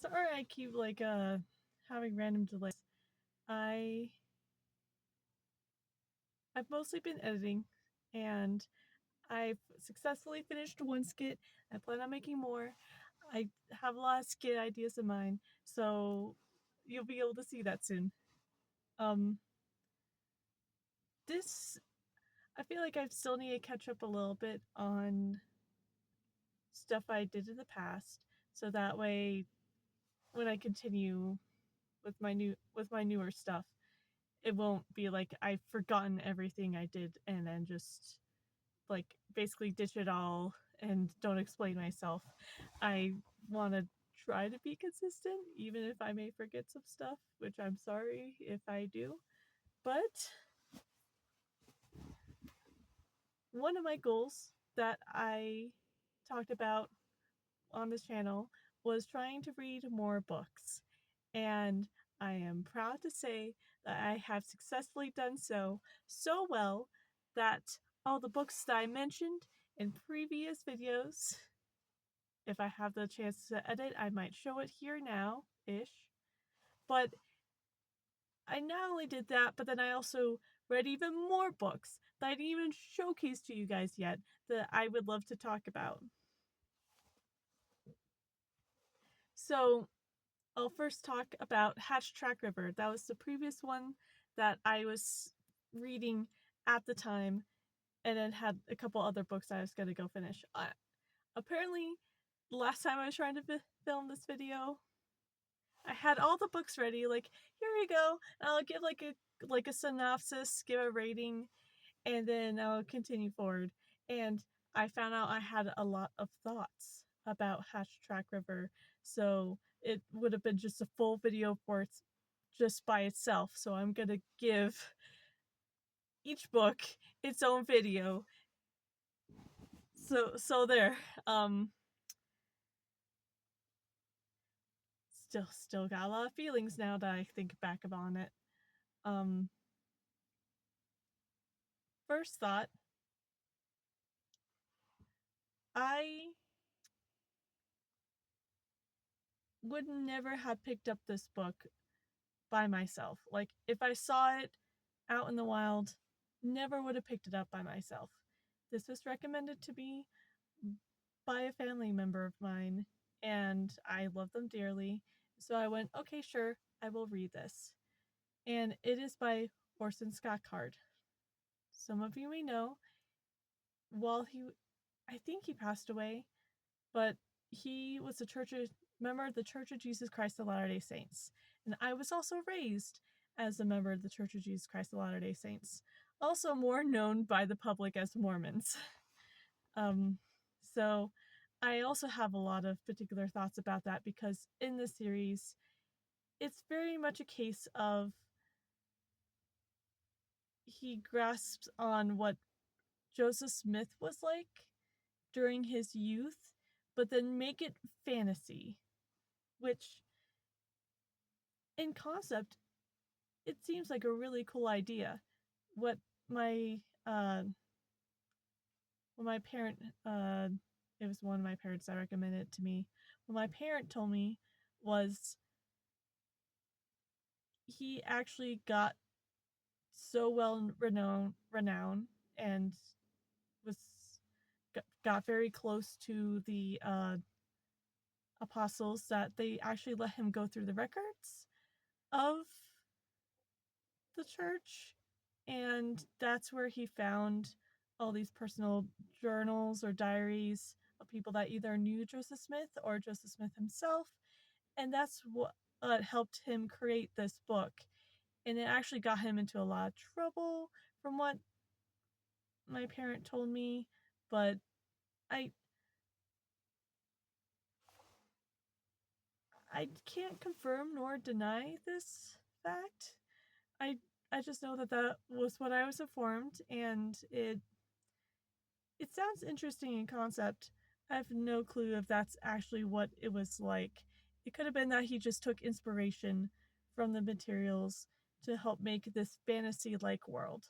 Sorry I keep like having random delays. I I've mostly been editing and I've successfully finished one skit. I plan on making more. I have a lot of skit ideas in mind, so you'll be able to see that soon. Um this I feel like I still need to catch up a little bit on stuff I did in the past, so that way when I continue with my newer stuff, it won't be like I've forgotten everything I did and then just like basically ditch it all and don't explain myself. I want to try to be consistent, even if I may forget some stuff, which I'm sorry if I do. But one of my goals that I talked about on this channel was trying to read more books. And I am proud to say that I have successfully done so well that all the books that I mentioned in previous videos, if I have the chance to edit, I might show it here now ish. But I not only did that, but then I also read even more books that I didn't even showcase to you guys yet that I would love to talk about. So I'll first talk about Hatrack River. That was the previous one that I was reading at the time, and then had a couple other books I was going to go finish. Apparently, the last time I was trying to film this video, I had all the books ready. Like, here you go. And I'll give like a synopsis, give a rating, and then I'll continue forward. And I found out I had a lot of thoughts about Hatrack River, so it would have been just a full video for it just by itself. So I'm gonna give each book its own video. So there. Still got a lot of feelings now that I think back on it. Um, First thought, I would never have picked up this book by myself. Like, if I saw it out in the wild, never would have picked it up by myself. This was recommended to me by a family member of mine, and I love them dearly. So I went, okay, sure, I will read this. And it is by Orson Scott Card. Some of you may know, while I think he passed away, but he was a member of the Church of Jesus Christ of Latter-day Saints. And I was also raised as a member of the Church of Jesus Christ of Latter-day Saints, also more known by the public as Mormons. So I also have a lot of particular thoughts about that because in the series, it's very much a case of he grasps on what Joseph Smith was like during his youth, but then make it fantasy, which in concept, it seems like a really cool idea. What my uh, what my parent it was one of my parents that recommended it to me. What my parent told me was he actually got so well renowned and was got very close to the apostles that they actually let him go through the records of the church, and that's where he found all these personal journals or diaries of people that either knew Joseph Smith or Joseph Smith himself, and that's what helped him create this book. And it actually got him into a lot of trouble from what my parent told me, but I I can't confirm nor deny this fact. I I just know that that was what I was informed, and it sounds interesting in concept. I have no clue if that's actually what it was like. It could have been that he just took inspiration from the materials to help make this fantasy-like world.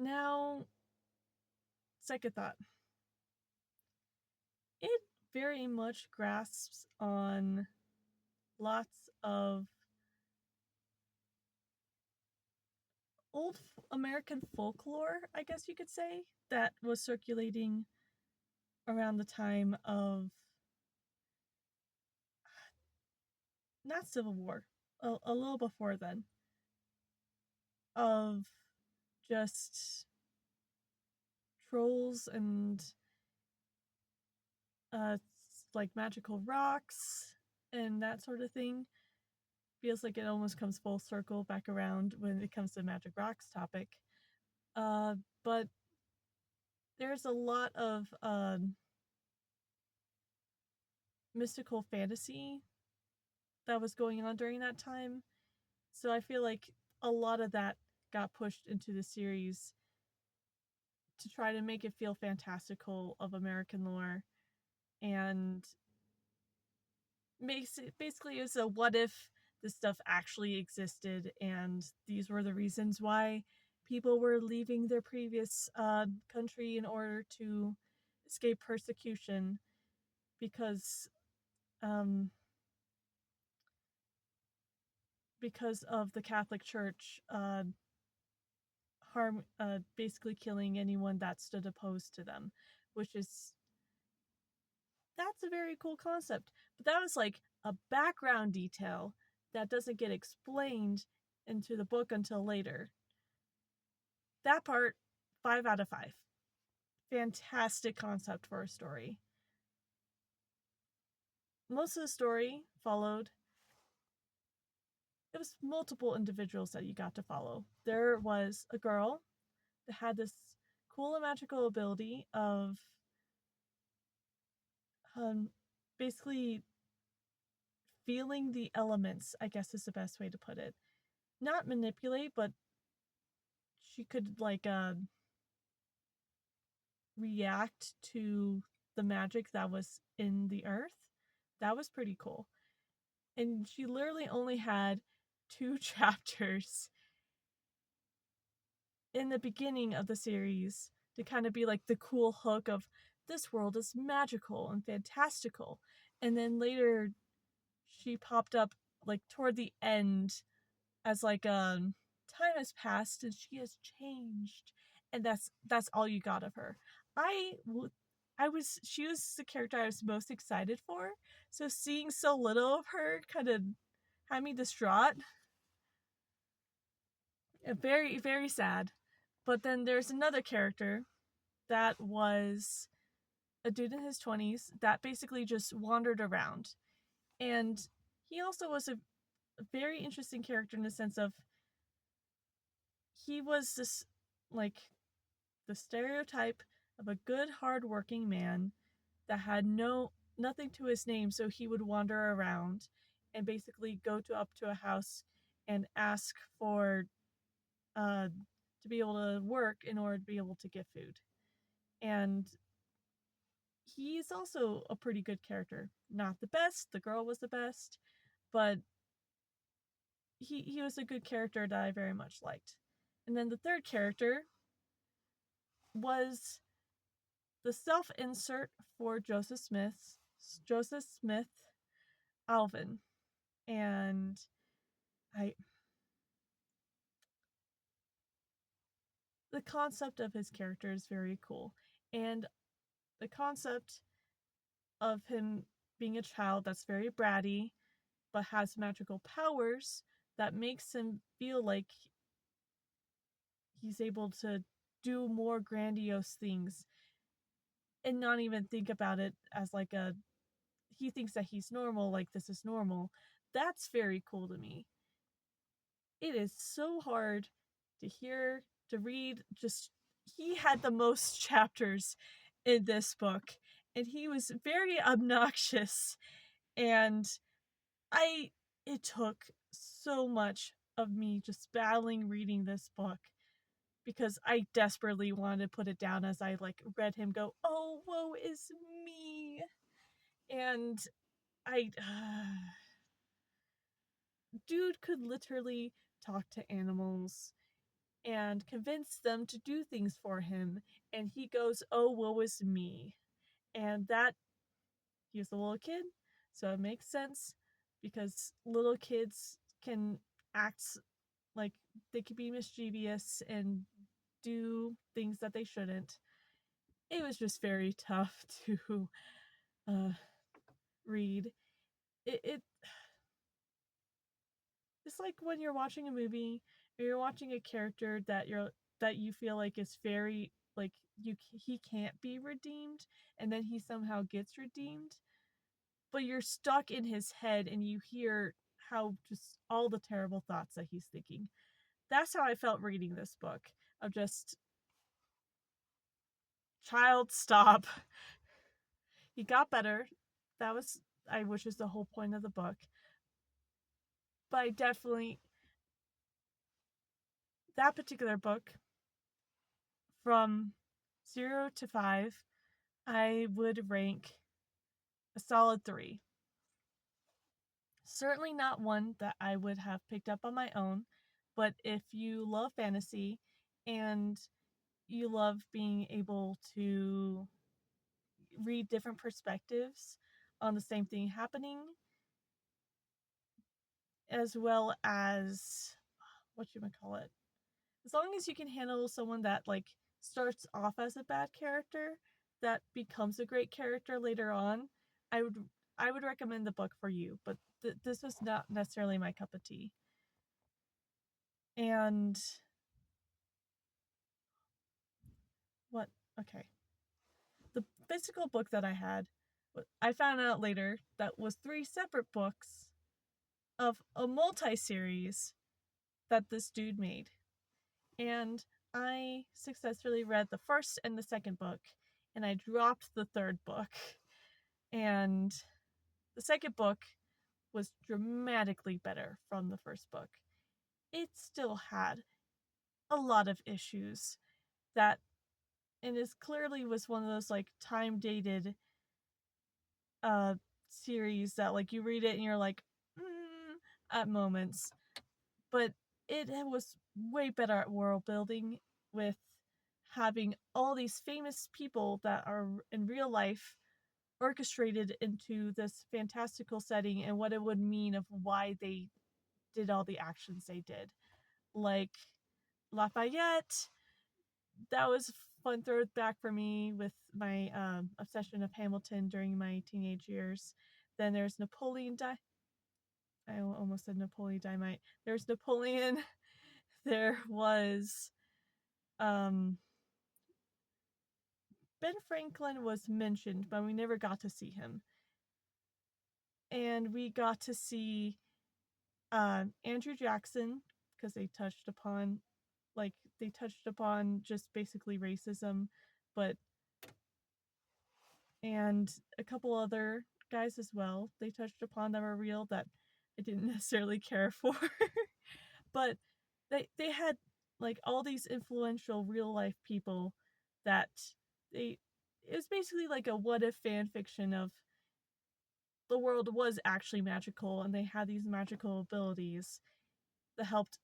Now, second thought. It very much grasps on lots of old American folklore, I guess you could say, that was circulating around the time of not Civil War, a little before then, of just trolls and uh, like magical rocks and that sort of thing. Feels like it almost comes full circle back around when it comes to magic rocks topic. Uh, but there's a lot of mystical fantasy that was going on during that time. So I feel like a lot of that got pushed into the series to try to make it feel fantastical of American lore, and makes it basically is a what if this stuff actually existed and these were the reasons why people were leaving their previous country in order to escape persecution because um, because of the Catholic Church basically killing anyone that stood opposed to them, which is that's a very cool concept. But that was like a background detail that doesn't get explained into the book until later. That part, 5 out of 5. Fantastic concept for a story. Most of the story followed. It was multiple individuals that you got to follow. There was a girl that had this cool and magical ability of basically feeling the elements, I guess is the best way to put it. Not manipulate, but she could like react to the magic that was in the earth. That was pretty cool. And she literally only had 2 chapters in the beginning of the series to kind of be like the cool hook of this world is magical and fantastical. And then later she popped up like toward the end as like time has passed and she has changed, and that's all you got of her. I was she was the character I was most excited for, so seeing so little of her kind of had me distraught. Very very sad. But then there's another character that was a dude in his 20s that basically just wandered around, and he also was a very interesting character in the sense of he was this like the stereotype of a good hardworking man that had nothing to his name, so he would wander around and basically go up to a house and ask for uh to be able to work in order to be able to get food. And he's also a pretty good character. Not the best, the girl was the best, but he was a good character that I very much liked. And then the third character was the self-insert for Joseph Smith Alvin. And I the concept of his character is very cool. And the concept of him being a child that's very bratty but has magical powers that makes him feel like he's able to do more grandiose things and not even think about it as like a he thinks that he's normal, like this is normal. That's very cool to me. It is so hard to hear, to read. Just he had the most chapters in this book, and he was very obnoxious. And I, it took so much of me just battling reading this book because I desperately wanted to put it down as I like read him go, "Oh, woe is me," and I. Dude could literally talk to animals and convince them to do things for him. And he goes, "Oh, woe is me." And that he was a little kid, so it makes sense because little kids can act like they could be mischievous and do things that they shouldn't. It was just very tough to uh, read. It it's like when you're watching a movie or you're watching a character that you feel like is very like you he can't be redeemed, and then he somehow gets redeemed, but you're stuck in his head and you hear how just all the terrible thoughts that he's thinking. That's how I felt reading this book. Of just, child, stop. He got better. That was, which is the whole point of the book. But I definitely, that particular book, from 0 to 5, I would rank a solid 3. Certainly not one that I would have picked up on my own, but if you love fantasy and you love being able to read different perspectives on the same thing happening, as well as what you might call it, as long as you can handle someone that like starts off as a bad character that becomes a great character later on, I would I would recommend the book for you. But this was not necessarily my cup of tea. And what? Okay, the physical book that I had, I found out later that was 3 separate books of a multi-series that this dude made. And I successfully read the first and the second book, and I dropped the third book. And the second book was dramatically better from the first book. It still had a lot of issues that, and it clearly was one of those like time dated uh series that like you read it and you're like, at moments. But it was way better at world building, with having all these famous people that are in real life orchestrated into this fantastical setting and what it would mean of why they did all the actions they did. Like Lafayette, that was fun throwback for me with my obsession of Hamilton during my teenage years. Then there's I almost said Napoleon Dynamite. There's Napoleon. There was um Ben Franklin was mentioned, but we never got to see him. And we got to see Andrew Jackson, because they touched upon just basically racism, but and a couple other guys as well. They touched upon that were real that I didn't necessarily care for. But they had like all these influential real life people that they it was basically like a what if fan fiction of the world was actually magical and they had these magical abilities that helped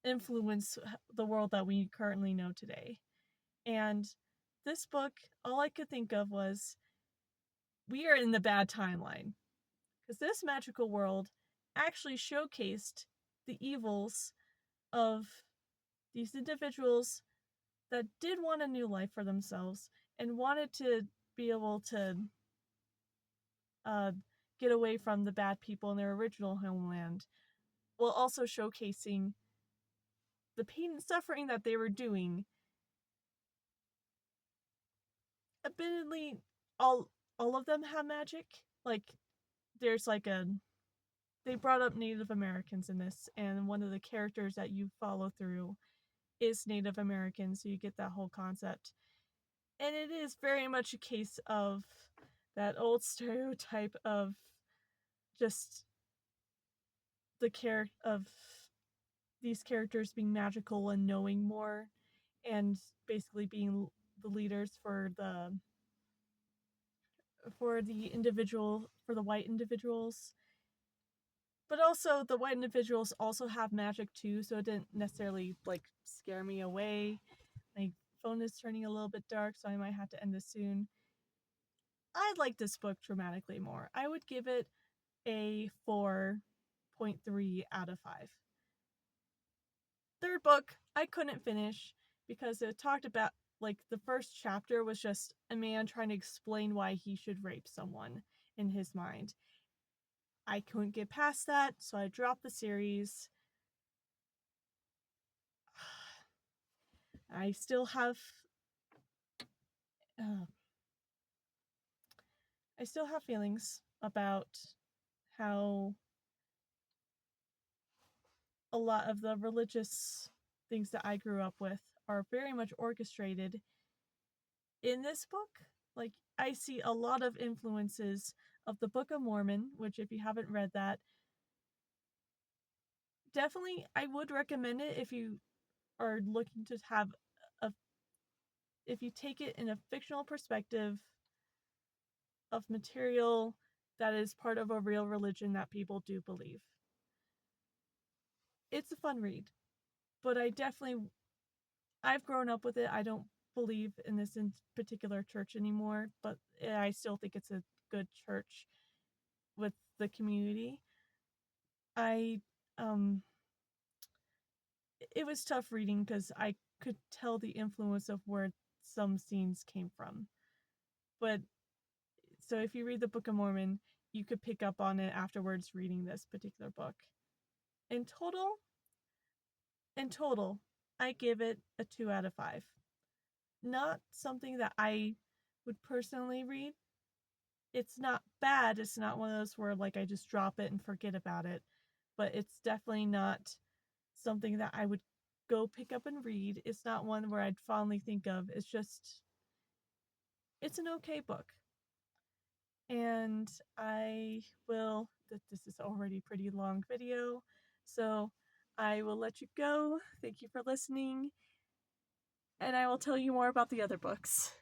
influence the world that we currently know today. And this book, all I could think of was, we are in the bad timeline, because this magical world actually showcased the evils of these individuals that did want a new life for themselves and wanted to be able to uh, get away from the bad people in their original homeland, while also showcasing the pain and suffering that they were doing. Admittedly, all of them have magic. Like, there's like a they brought up Native Americans in this, and one of the characters that you follow through is Native American, so you get that whole concept. And it is very much a case of that old stereotype of just of these characters being magical and knowing more, and basically being the leaders for the white individuals. But also, the white individuals also have magic too, so it didn't necessarily like scare me away. My phone is turning a little bit dark, so I might have to end this soon. I like this book dramatically more. I would give it a 4.3 out of 5. Third book, I couldn't finish because it talked about, like, the first chapter was just a man trying to explain why he should rape someone in his mind. I couldn't get past that, so I dropped the series. I still have uh, I still have feelings about how a lot of the religious things that I grew up with are very much orchestrated in this book. Like, I see a lot of influences of the Book of Mormon, which, if you haven't read that, definitely I would recommend it if you are looking to have a, if you take it in a fictional perspective of material that is part of a real religion that people do believe. It's a fun read, but I've grown up with it. I don't believe in this in particular church anymore, but I still think it's a good church with the community. I it was tough reading because I could tell the influence of where some scenes came from. But so if you read the Book of Mormon, you could pick up on it afterwards reading this particular book. In total, in total, I give it a 2 out of 5. Not something that I would personally read. It's not bad. It's not one of those where like I just drop it and forget about it. But it's definitely not something that I would go pick up and read. It's not one where I'd fondly think of. It's an okay book. And this is already a pretty long video, so I will let you go. Thank you for listening, and I will tell you more about the other books.